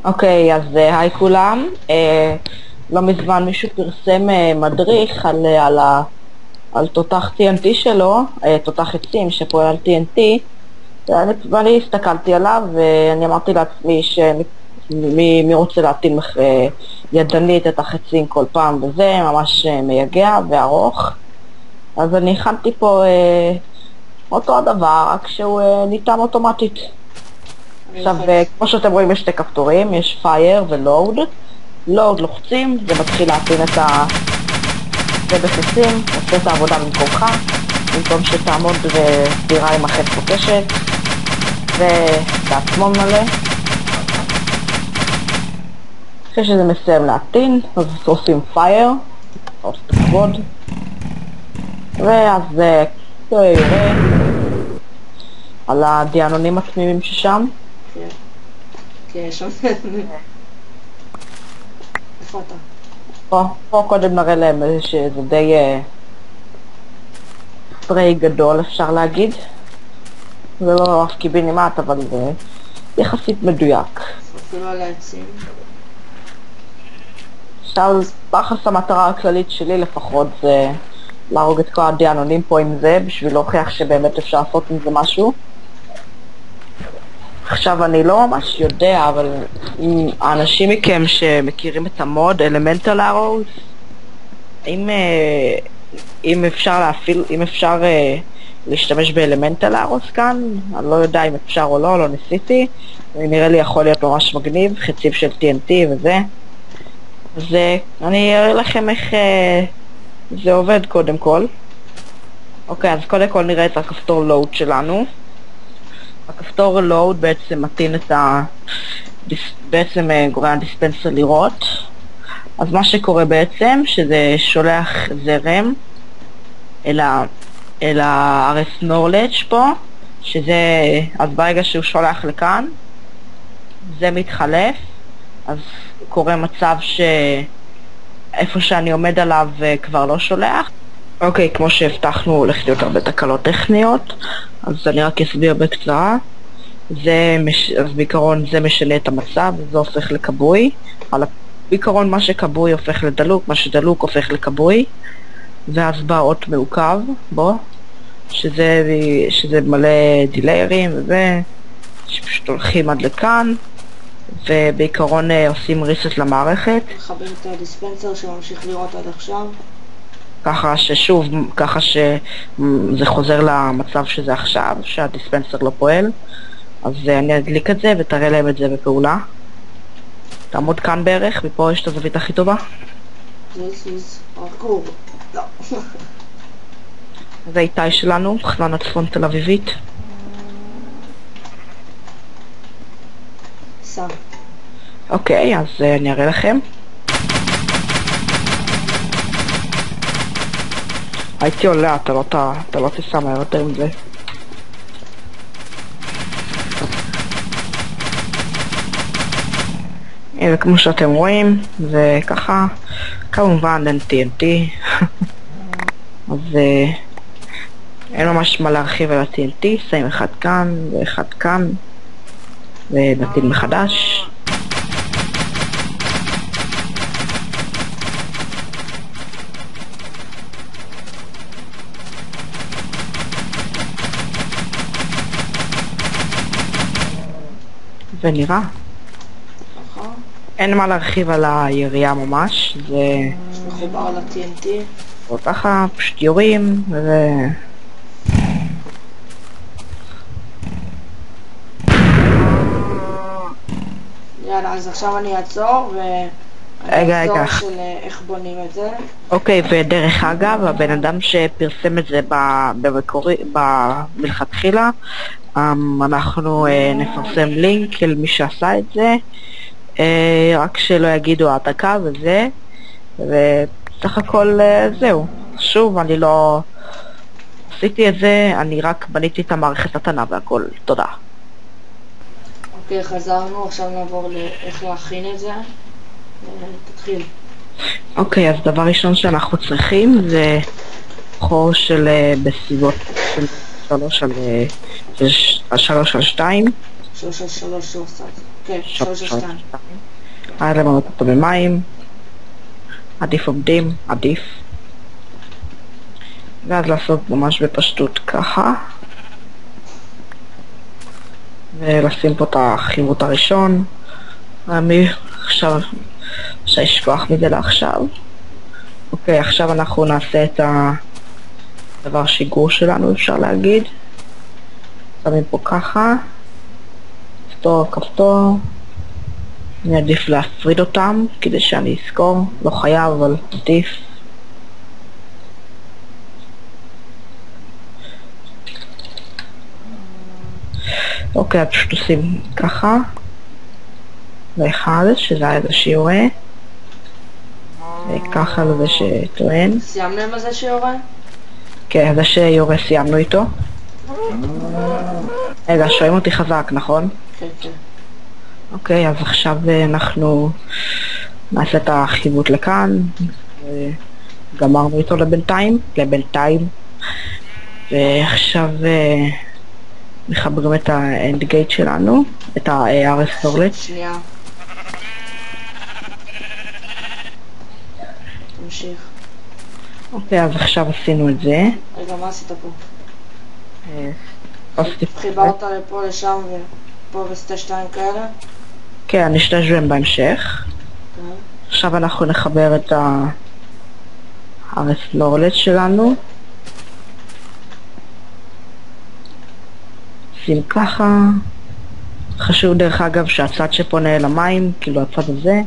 אוקיי, אז היי כולם. לא מזמן מישהו פרסם מדריך על תותח TNT שלו, תותח עצים שפועל על TNT, ואני הסתכלתי עליו ואני אמרתי לעצמי מי רוצה להטעין ידנית את החצים כל פעם, וזה ממש מייגע וארוך. אז אני הכנתי פה אותו הדבר, רק שהוא ניתן אוטומטית. עכשיו, כמו שאתם רואים יש שתי כפתורים, יש Fire ו-Load. Load לוחצים, זה מתחיל להטעין זה בחצים, עושה את העבודה במקומך, במקום שתעמוד וסדירה עם החץ פוקשת, ובעצמו מלא. אחרי שזה מסיים להטעין, אז עושים Fire, עושה את הכבוד, ואז זה יורה על הדיאנונים התמימים ששם. כן, שם. איפה אתה? פה קודם נראה להם שזה די ספרי גדול, אפשר להגיד. זה לא אף קיבינימט, אבל זה יחסית מדויק. אפילו על העצים. עכשיו, ביחס המטרה הכללית שלי לפחות זה להרוג את כל הדיאנונים פה עם זה, בשביל להוכיח שבאמת אפשר לעשות עם זה משהו. עכשיו אני לא ממש יודע, אבל האנשים מכם שמכירים את המוד Elemental Arrows, אם אפשר להשתמש ב-Elemental Arrows כאן, אני לא יודע אם אפשר או לא ניסיתי, נראה לי יכול להיות ממש מגניב, חציב של TNT וזה. אז אני אראה לכם איך זה עובד קודם כל. אוקיי, אז קודם כל נראה את הכפתור Load שלנו. הכפתור Load בעצם מטעין את בעצם גורם הדיספנסר לראות. אז מה שקורה בעצם, שזה שולח זרם אל ה-RS Knowledge פה, אז ברגע שהוא שולח לכאן, זה מתחלף, אז קורה מצב שאיפה שאני עומד עליו כבר לא שולח. אוקיי, כמו שהבטחנו, הולך להיות הרבה תקלות טכניות, אז אני רק אסביר בקצרה. אז בעיקרון זה משנה את המצב, זה הופך לקבוי. בעיקרון מה שקבוי הופך לדלוק, מה שדלוק הופך לקבוי, ואז בא אות מעוקב בו, שזה מלא דיליירים וזה, שפשוט הולכים עד לכאן, ובעיקרון עושים ריסט למערכת. מחבר את הדיספנסר שממשיך לראות עד עכשיו. ככה שזה חוזר למצב שזה עכשיו, שהדיספנסר לא פועל. אז אני אדליק את זה ותראה להם את זה בפעולה. תעמוד כאן בערך, מפה יש את הזווית הכי טובה. לא. זה איתי שלנו, תחנת צפון תל אביבית. אוקיי, אז אני אראה לכם. הייתי עולה, אתה לא תיסע מהר יותר עם זה. הנה, כמו שאתם רואים, זה ככה, כמובן אין TNT. אז אין ממש מה להרחיב על ה-TNT, שמים אחד כאן ואחד כאן, ונטיל מחדש. ונראה. אין מה להרחיב על הירייה ממש, זה מחובר ל-TNT. או ככה, פשוט יורים, יאללה, אז עכשיו אני אעצור רגע. של איך בונים את זה. אוקיי, ודרך אגב, הבן אדם שפרסם את זה מלכתחילה, אנחנו נפרסם לינק אל מי שעשה את זה, רק שלא יגידו העתקה וזה, וסך הכל זהו. שוב, אני לא עשיתי את זה, אני רק בניתי את המערכת התנה והכל. תודה. אוקיי, חזרנו, עכשיו נעבור לאיך להכין את זה. תתחיל. אוקיי, אז דבר ראשון שאנחנו צריכים זה חור של בסביבות של 3 על 2. 3 על 3 לא עושה את זה. כן, 3 על 2. היה למנות אותו במים. עדיף עובדים, עדיף. ואז לעשות ממש בפשטות ככה. ולשים פה את החיווט הראשון. אני עכשיו לשכוח מזה לעכשיו. אוקיי, עכשיו אנחנו נעשה את הדבר שיגור שלנו, אפשר להגיד. שמים פה ככה. כפתור. אני עדיף להפריד אותם כדי שאני אזכור. לא חייב, אבל עדיף. אוקיי, אז פשוט עושים ככה. ואחד, שזה היה איזה שיורה. וככה לזה שטוען. סיימנו עם הזה שיורה? כן, זה שיורה סיימנו איתו. רגע, שומעים אותי חזק, נכון? כן, כן. אוקיי, אז עכשיו אנחנו נעשה את החיווט לכאן. גמרנו איתו לבינתיים. ועכשיו מחברים את האנד גייט שלנו, את ה-RS סורלט. שנייה. תמשיך. אוקיי, אז עכשיו עשינו את זה. רגע, מה עשית פה? עשיתי חיברת לפה, לשם ופה וסטה 2 כאלה? כן, אני אשתמש בהם בהמשך. כן. עכשיו אנחנו נחבר את ה-RS סורלט שלנו. שים ככה. חשוב דרך אגב שהצד שפונה אל המים, כאילו הצד הזה,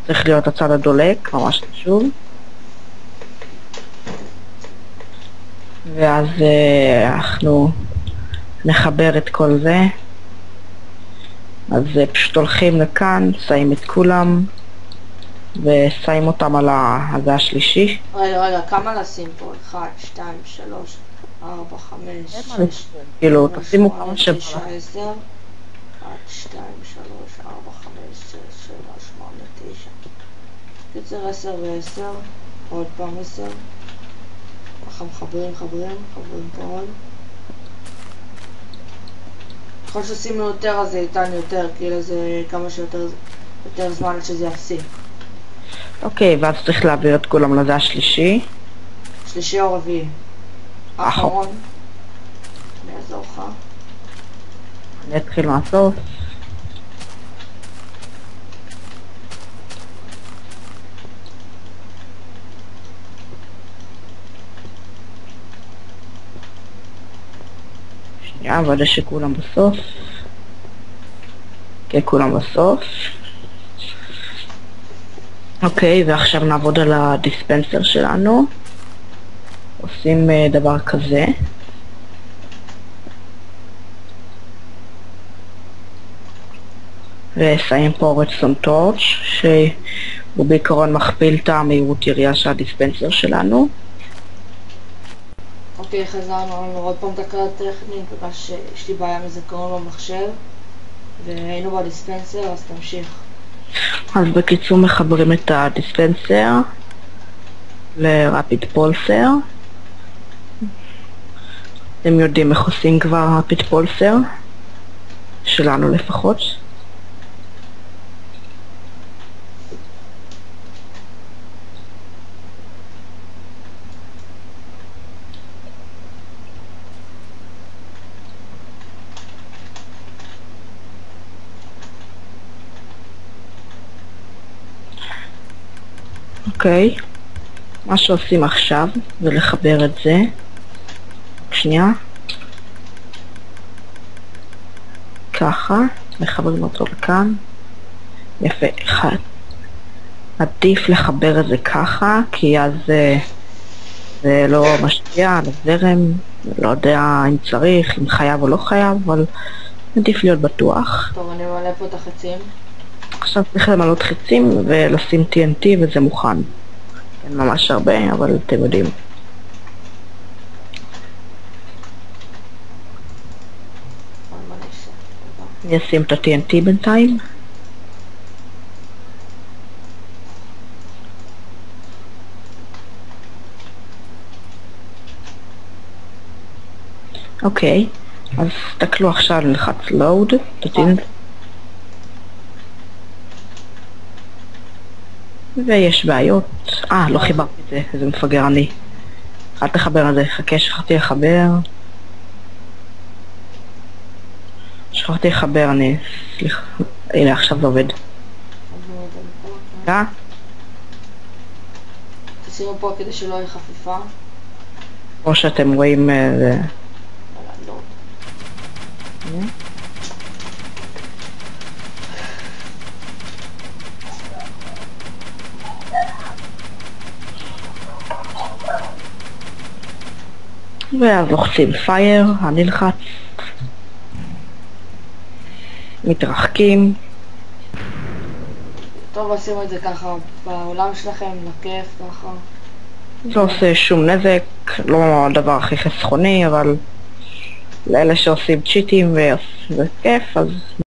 צריך להיות הצד הדולק, ממש חשוב. ואז אנחנו נחבר את כל זה. אז פשוט הולכים לכאן, שמים את כולם ושמים אותם על הזה השלישי. רגע, כמה לשים פה? 1, 2, 3, 4, 5, 6, כאילו, תשימו כמה שבא. 9, 10, 1, 2, 3, 4, 5, 6, 7, 8, 9. קיצר 10 ו10, עוד פעם 10. ככה מחברים פה עוד. ככל שעשינו יותר אז זה איתן יותר, כאילו זה כמה שיותר זמן עד שזה יפסיק. אוקיי, ואז צריך להעביר את כולם לזה השלישי. שלישי או רביעי? האחרון. אני אעזור לך. אני אתחיל מהסוף. שנייה, ועד שכולם בסוף. כן, כולם בסוף. אוקיי, ועכשיו נעבוד על הדיספנסר שלנו. עושים דבר כזה. ושמים פה רדסטון טורץ' שהוא בעיקרון מכפיל את המהירות ירייה של הדיספנסר שלנו. אוקיי, חזרנו עוד פעם תקלה טכנית בגלל שיש לי בעיה מזיכרון במחשב והיינו בדיספנסר, אז תמשיך. אז בקיצור מחברים את הדיספנסר לרפיד פולסר. אתם יודעים איך עושים כבר רפיד פולסר? שלנו לפחות. אוקיי, מה שעושים עכשיו זה לחבר את זה. שנייה. ככה, מחברים אותו לכאן. יפה, אחד. עדיף לחבר את זה ככה, כי אז זה לא משפיע על הזרם, לא יודע אם צריך, אם חייב או לא חייב, אבל עדיף להיות בטוח. טוב, אני מעלה פה את החצים. עכשיו צריך למלות חצים ולשים TNT וזה מוכן. אין ממש הרבה, אבל אתם יודעים. אני אשים את ה-TNT בינתיים. אוקיי, אז תסתכלו עכשיו, נלחץ load, תתאים, ויש בעיות. לא חיברתי את זה, איזה מפגר אני. אל תחבר את זה, חכה, שכחתי לחבר. סליחה, הנה עכשיו זה עובד. תשימו פה כדי שלא יהיה חפיפה. כמו שאתם רואים, ואז לוחצים fire, נלחץ, מתרחקים. טוב, עשינו את זה ככה בעולם שלכם, לכיף ככה. לא עושה שום נזק, לא הדבר הכי חסכוני, אבל לאלה שעושים צ'יטים וזה כיף, אז